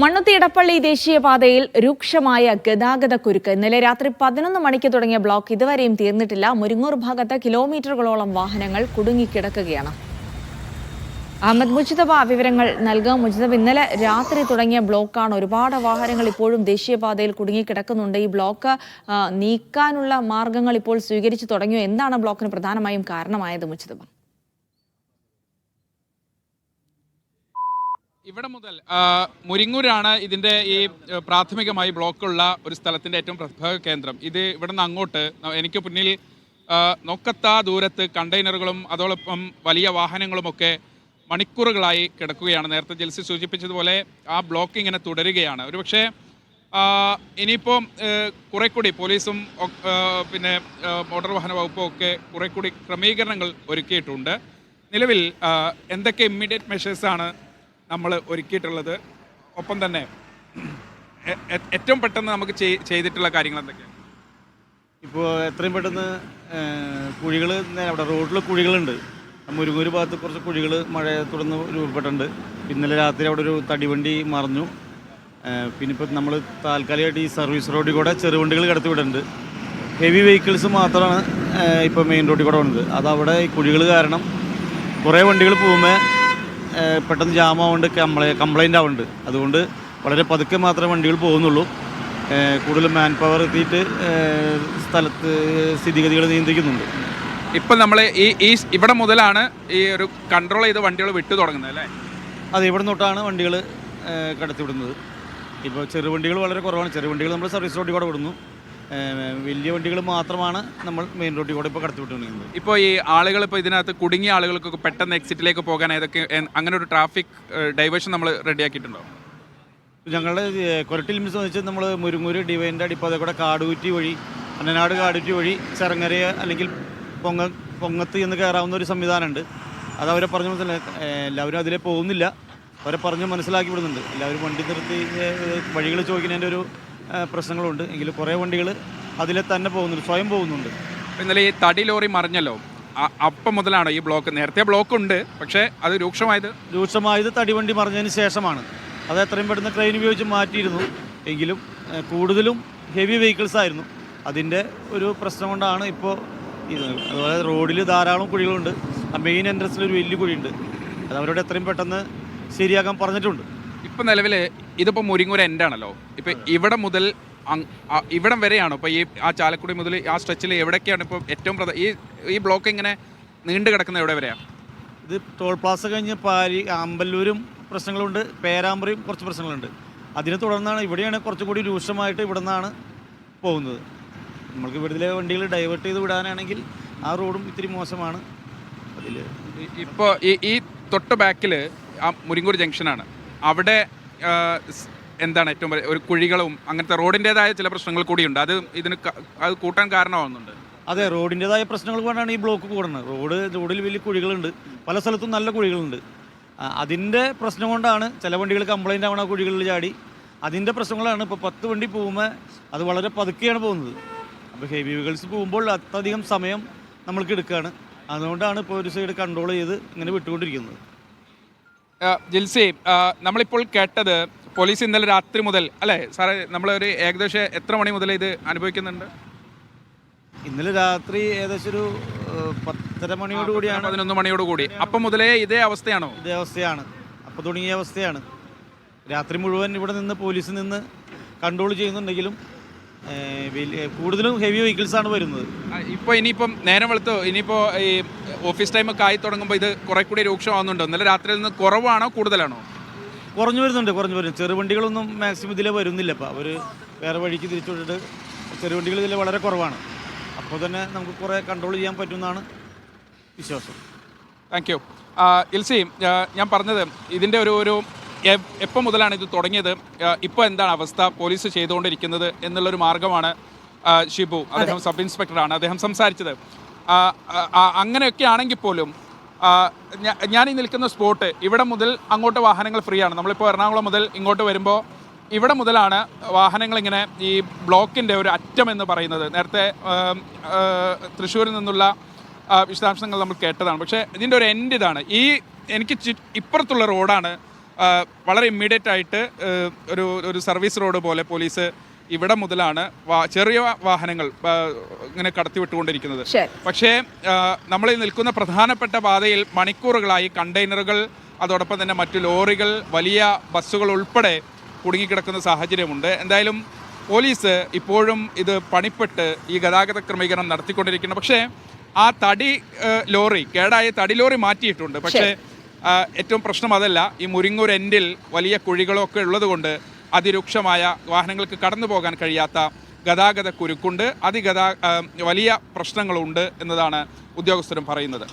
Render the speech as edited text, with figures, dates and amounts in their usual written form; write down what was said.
മണ്ണുത്തി ഇടപ്പള്ളി ദേശീയപാതയിൽ രൂക്ഷമായ ഗതാഗതക്കുരുക്ക്. ഇന്നലെ രാത്രി 11 മണിക്ക് തുടങ്ങിയ ബ്ലോക്ക് ഇതുവരെയും തീർന്നിട്ടില്ല. മുരിങ്ങൂർ ഭാഗത്ത് കിലോമീറ്ററുകളോളം വാഹനങ്ങൾ കുടുങ്ങിക്കിടക്കുകയാണ്. അഹമ്മദ് മുജിതബ വിവരങ്ങൾ നൽകാം. മുജിതബ്, ഇന്നലെ രാത്രി തുടങ്ങിയ ബ്ലോക്കാണ്. ഒരുപാട് വാഹനങ്ങൾ ഇപ്പോഴും ദേശീയപാതയിൽ കുടുങ്ങിക്കിടക്കുന്നുണ്ട്. ഈ ബ്ലോക്ക് നീക്കാനുള്ള മാർഗങ്ങൾ ഇപ്പോൾ സ്വീകരിച്ചു തുടങ്ങിയോ? എന്താണ് ബ്ലോക്കിന് പ്രധാനമായും കാരണമായത് മുജിതബ? ഇവിടെ മുതൽ മുരിങ്ങൂരാണ് ഇതിൻ്റെ ഈ പ്രാഥമികമായി ബ്ലോക്കുള്ള ഒരു സ്ഥലത്തിൻ്റെ ഏറ്റവും പ്രഭവ കേന്ദ്രം. ഇത് ഇവിടെ നിന്ന് അങ്ങോട്ട് എനിക്ക് മുന്നിൽ നോക്കത്താ ദൂരത്ത് കണ്ടെയ്നറുകളും അതോടൊപ്പം വലിയ വാഹനങ്ങളുമൊക്കെ മണിക്കൂറുകളായി കിടക്കുകയാണ്. നേരത്തെ ജിൽസി സൂചിപ്പിച്ചതുപോലെ ആ ബ്ലോക്ക് ഇങ്ങനെ തുടരുകയാണ്. ഒരുപക്ഷെ ഇനിയിപ്പോൾ കുറെ കൂടി പോലീസും പിന്നെ മോട്ടോർ വാഹന വകുപ്പും ഒക്കെ കുറെ കൂടി ക്രമീകരണങ്ങൾ ഒരുക്കിയിട്ടുണ്ട്. നിലവിൽ എന്തൊക്കെ ഇമ്മീഡിയറ്റ് മെഷേഴ്സാണ് നമ്മൾ ഒരുക്കിയിട്ടുള്ളത്? ഒപ്പം തന്നെ ഏറ്റവും പെട്ടെന്ന് നമുക്ക് ചെയ്തിട്ടുള്ള കാര്യങ്ങൾ എന്തൊക്കെയാണ്? ഇപ്പോൾ എത്രയും പെട്ടെന്ന് കുഴികൾ അവിടെ റോഡിൽ കുഴികളുണ്ട്. മുരുങ്ങൂർ ഭാഗത്ത് കുറച്ച് കുഴികൾ മഴയെ തുടർന്ന് രൂപപ്പെട്ടിട്ടുണ്ട്. ഇന്നലെ രാത്രി അവിടെ ഒരു തടിവണ്ടി മറിഞ്ഞു. പിന്നെ ഇപ്പോൾ നമ്മൾ താൽക്കാലികമായിട്ട് ഈ സർവീസ് റോഡിൽ കൂടെ ചെറുവണ്ടികൾ കടത്തിവിടുന്നുണ്ട്. ഹെവി വെഹിക്കിൾസ് മാത്രമാണ് ഇപ്പോൾ മെയിൻ റോഡിൽ കൂടെ വന്നത്. അതവിടെ ഈ കുഴികൾ കാരണം കുറേ വണ്ടികൾ പോകുമ്പോൾ പെട്ടെന്ന് ജാമാവുണ്ട്, കംപ്ലൈൻ്റ് ആവുന്നുണ്ട്. അതുകൊണ്ട് വളരെ പതുക്കെ മാത്രമേ വണ്ടികൾ പോകുന്നുള്ളൂ. കൂടുതൽ മാൻ പവർ എത്തിയിട്ട് സ്ഥലത്ത് സ്ഥിതിഗതികൾ നിയന്ത്രിക്കുന്നുണ്ട്. ഇപ്പം നമ്മൾ ഇവിടെ മുതലാണ് ഈ ഒരു കൺട്രോൾ ചെയ്ത് വണ്ടികൾ വിട്ടു തുടങ്ങുന്നത് അല്ലേ? അതെ, ഇവിടെ തൊട്ടാണ് വണ്ടികൾ കടത്തിവിടുന്നത്. ഇപ്പോൾ ചെറുവണ്ടികൾ വളരെ കുറവാണ്. ചെറുവണ്ടികൾ നമ്മൾ സർവീസ് റോഡിൽ കൂടെ വിടുന്നു. വലിയ വണ്ടികൾ മാത്രമാണ് നമ്മൾ മെയിൻ റോഡിൽ കൂടെ ഇപ്പോൾ കടത്തിവിട്ടുകൊണ്ടിരിക്കുന്നത്. ഇപ്പോൾ ഈ ആളുകൾ ഇപ്പോൾ ഇതിനകത്ത് കുടുങ്ങിയ ആളുകൾക്കൊക്കെ പെട്ടെന്ന് എക്സിറ്റിലേക്ക് പോകാൻ ഏതൊക്കെ അങ്ങനെ ഒരു ട്രാഫിക് ഡൈവേഷൻ നമ്മൾ റെഡിയാക്കിയിട്ടുണ്ടോ? ഞങ്ങളുടെ കൊരട്ടി ലിമിറ്റ്സ് വെച്ച് നമ്മൾ മുരുങ്ങൂര് ഡിവൈൻ്റെ അടിപ്പാതെ കൂടെ കാടുകുറ്റി വഴി, അന്നനാട് കാടുകുറ്റി വഴി ചെറങ്ങരയ അല്ലെങ്കിൽ പൊങ്ങത്ത് എന്ന് കയറാവുന്ന ഒരു സംവിധാനമുണ്ട്. അത് അവരെ പറഞ്ഞ് എല്ലാവരും അതിലേ പോകുന്നില്ല. അവരെ പറഞ്ഞ് മനസ്സിലാക്കി വിടുന്നുണ്ട്. എല്ലാവരും വണ്ടി നിർത്തി വഴികൾ ചോദിക്കുന്നതിൻ്റെ ഒരു പ്രശ്നങ്ങളുണ്ട്. എങ്കിലും കുറേ വണ്ടികൾ അതിലെ തന്നെ പോകുന്നുണ്ട്, സ്വയം പോകുന്നുണ്ട്. ഇന്നലെ ഈ തടി ലോറി മറിഞ്ഞല്ലോ, അപ്പം മുതലാണോ ഈ ബ്ലോക്ക്? നേരത്തെ ബ്ലോക്ക് ഉണ്ട്, പക്ഷേ അത് രൂക്ഷമായത് തടിവണ്ടി മറിഞ്ഞതിന് ശേഷമാണ്. അത് എത്രയും പെട്ടെന്ന് ട്രെയിൻ ഉപയോഗിച്ച് മാറ്റിയിരുന്നു. എങ്കിലും കൂടുതലും ഹെവി വെഹിക്കിൾസ് ആയിരുന്നു. അതിൻ്റെ ഒരു പ്രശ്നം കൊണ്ടാണ് ഇപ്പോൾ ഇത്. അതുപോലെ റോഡിൽ ധാരാളം കുഴികളുണ്ട്. ആ മെയിൻ എൻട്രൻസിലൊരു വലിയ കുഴിയുണ്ട്. അത് അവരോട് എത്രയും പെട്ടെന്ന് ശരിയാക്കാൻ പറഞ്ഞിട്ടുണ്ട്. ഇപ്പം നിലവിൽ ഇതിപ്പോൾ മുരിങ്ങൂർ എൻഡാണല്ലോ. ഇപ്പം ഇവിടെ മുതൽ ഇവിടം വരെയാണോ ഇപ്പോൾ ആ ചാലക്കുടി മുതൽ ആ സ്ട്രെച്ചിൽ എവിടേക്കാണ് ഇപ്പോൾ ഏറ്റവും ഈ ബ്ലോക്ക് ഇങ്ങനെ നീണ്ടു കിടക്കുന്നത്? എവിടെ വരെയാണ് ഇത്? ടോൾ പ്ലാസ കഴിഞ്ഞ് അമ്പല്ലൂരും പ്രശ്നങ്ങളുണ്ട്, പേരാമ്പ്രയും കുറച്ച് പ്രശ്നങ്ങളുണ്ട്. അതിനെ തുടർന്നാണ് ഇവിടെയാണ് കുറച്ചുകൂടി രൂക്ഷമായിട്ട് ഇവിടെ നിന്നാണ് പോകുന്നത്. നമ്മൾക്ക് ഇവിടുത്തെ വണ്ടികൾ ഡൈവേർട്ട് ചെയ്ത് വിടാനാണെങ്കിൽ ആ റോഡും ഇത്തിരി മോശമാണ്. അതിൽ ഇപ്പോൾ ഈ തൊട്ട് ബാക്കിൽ ആ മുരിങ്ങൂർ ജംഗ്ഷനാണ്. അവിടെ എന്താണ് ഏറ്റവും ഒരു കുഴികളും അങ്ങനത്തെ റോഡിൻ്റെതായ ചില പ്രശ്നങ്ങൾ കൂടിയുണ്ട്. അത് കൂട്ടാൻ കാരണമാകുന്നുണ്ട്. അതെ, റോഡിൻ്റെതായ പ്രശ്നങ്ങൾ കൊണ്ടാണ് ഈ ബ്ലോക്ക് കൂടുന്നത്. റോഡിൽ വലിയ കുഴികളുണ്ട്, പല സ്ഥലത്തും നല്ല കുഴികളുണ്ട്. അതിൻ്റെ പ്രശ്നം കൊണ്ടാണ് ചില വണ്ടികൾ കംപ്ലൈൻ്റ് ആവണ കുഴികളിൽ ചാടി. അതിൻ്റെ പ്രശ്നങ്ങളാണ്. ഇപ്പോൾ 10 വണ്ടി പോകുമ്പോൾ അത് വളരെ പതുക്കെയാണ് പോകുന്നത്. അപ്പോൾ ഹെവി വെഹിക്കിൾസ് പോകുമ്പോൾ അത്യധികം സമയം നമ്മൾക്ക് എടുക്കുകയാണ്. അതുകൊണ്ടാണ് ഇപ്പോൾ ഒരു സൈഡ് കൺട്രോൾ ചെയ്ത് ഇങ്ങനെ വിട്ടുകൊണ്ടിരിക്കുന്നത്. ജിൽസി, നമ്മളിപ്പോൾ കേട്ടത് പോലീസ് ഇന്നലെ രാത്രി മുതൽ അല്ലേ സാറേ, നമ്മളൊരു ഏകദേശം എത്ര മണി മുതൽ ഇത് അനുഭവിക്കുന്നുണ്ട്? ഇന്നലെ രാത്രി ഏകദേശം ഒരു 10:30 മണിയോട് കൂടിയാണ്, 11 മണിയോട് കൂടി. അപ്പം മുതലേ ഇതേ അവസ്ഥയാണോ? ഇതേ അവസ്ഥയാണ്. അപ്പോൾ തുടങ്ങിയ അവസ്ഥയാണ്. രാത്രി മുഴുവൻ ഇവിടെ നിന്ന് പോലീസ് നിന്ന് കൺട്രോൾ ചെയ്യുന്നുണ്ടെങ്കിലും കൂടുതലും ഹെവി വെഹിക്കിൾസ് ആണ് വരുന്നത്. ഇനിയിപ്പം നേരം വെളുത്തോ, ഇനിയിപ്പോൾ ഈ ഓഫീസ് ടൈമൊക്കെ ആയി തുടങ്ങുമ്പോൾ ഇത് കുറെ കൂടി രൂക്ഷമാകുന്നുണ്ടോ? ഇന്നലെ രാത്രിയിൽ നിന്ന് കുറവാണോ കൂടുതലാണോ? കുറഞ്ഞു വരുന്നുണ്ട്. ചെറുവണ്ടികളൊന്നും മാക്സിമം ഇതിലെ വരുന്നില്ല. അപ്പോൾ അവർ വേറെ വഴിക്ക് തിരിച്ചുവിട്ടിട്ട് ചെറുവണ്ടികൾ ഇതിൽ വളരെ കുറവാണ്. അപ്പോൾ തന്നെ നമുക്ക് കുറേ കൺട്രോൾ ചെയ്യാൻ പറ്റുമെന്നാണ് വിശ്വാസം. Thank you. ഇൽസി, ഞാൻ പറഞ്ഞത് ഇതിൻ്റെ ഒരു എപ്പോൾ മുതലാണ് ഇത് തുടങ്ങിയത്, ഇപ്പോൾ എന്താണ് അവസ്ഥ, പോലീസ് ചെയ്തുകൊണ്ടിരിക്കുന്നത് എന്നുള്ളൊരു മാർഗമാണ് ഷിബു, അദ്ദേഹം സബ് ഇൻസ്പെക്ടറാണ്, അദ്ദേഹം സംസാരിച്ചത്. അങ്ങനെയൊക്കെ ആണെങ്കിൽ പോലും ഞാൻ ഈ നിൽക്കുന്ന സ്പോട്ട് ഇവിടെ മുതൽ അങ്ങോട്ട് വാഹനങ്ങൾ ഫ്രീ ആണ്. നമ്മളിപ്പോൾ എറണാകുളം മുതൽ ഇങ്ങോട്ട് വരുമ്പോൾ ഇവിടെ മുതലാണ് വാഹനങ്ങളിങ്ങനെ ഈ ബ്ലോക്കിൻ്റെ ഒരു അറ്റം എന്ന് പറയുന്നത്. നേരത്തെ തൃശ്ശൂരിൽ നിന്നുള്ള വിശദാംശങ്ങൾ നമ്മൾ കേട്ടതാണ്. പക്ഷേ ഇതിൻ്റെ ഒരു എൻഡ് ഇതാണ്. എനിക്ക് ഇപ്പുറത്തുള്ള റോഡാണ് വളരെ ഇമ്മീഡിയറ്റ് ആയിട്ട് ഒരു സർവീസ് റോഡ് പോലെ പോലീസ് ഇവിടെ മുതലാണ് ചെറിയ വാഹനങ്ങൾ ഇങ്ങനെ കടത്തിവിട്ടുകൊണ്ടിരിക്കുന്നത്. പക്ഷേ നമ്മൾ നിൽക്കുന്ന പ്രധാനപ്പെട്ട പാതയിൽ മണിക്കൂറുകളായി കണ്ടെയ്നറുകൾ, അതോടൊപ്പം തന്നെ മറ്റു ലോറികൾ, വലിയ ബസ്സുകൾ ഉൾപ്പെടെ കുടുങ്ങിക്കിടക്കുന്ന സാഹചര്യമുണ്ട്. എന്തായാലും പോലീസ് ഇപ്പോഴും ഇത് പണിപ്പെട്ട് ഈ ഗതാഗത ക്രമീകരണം നടത്തിക്കൊണ്ടിരിക്കുന്നു. പക്ഷേ ആ കേടായ തടി ലോറി മാറ്റിയിട്ടുണ്ട്. പക്ഷേ ഏറ്റവും പ്രശ്നം അതല്ല. ഈ മുരിങ്ങൂർ എൻഡിൽ വലിയ കുഴികളൊക്കെ ഉള്ളതുകൊണ്ട് അതിരൂക്ഷമായ വാഹനങ്ങൾക്ക് കടന്നു പോകാൻ കഴിയാത്ത ഗതാഗത കുരുക്കുണ്ട്, വലിയ പ്രശ്നങ്ങളുണ്ട് എന്നതാണ് ഉദ്യോഗസ്ഥരും പറയുന്നത്.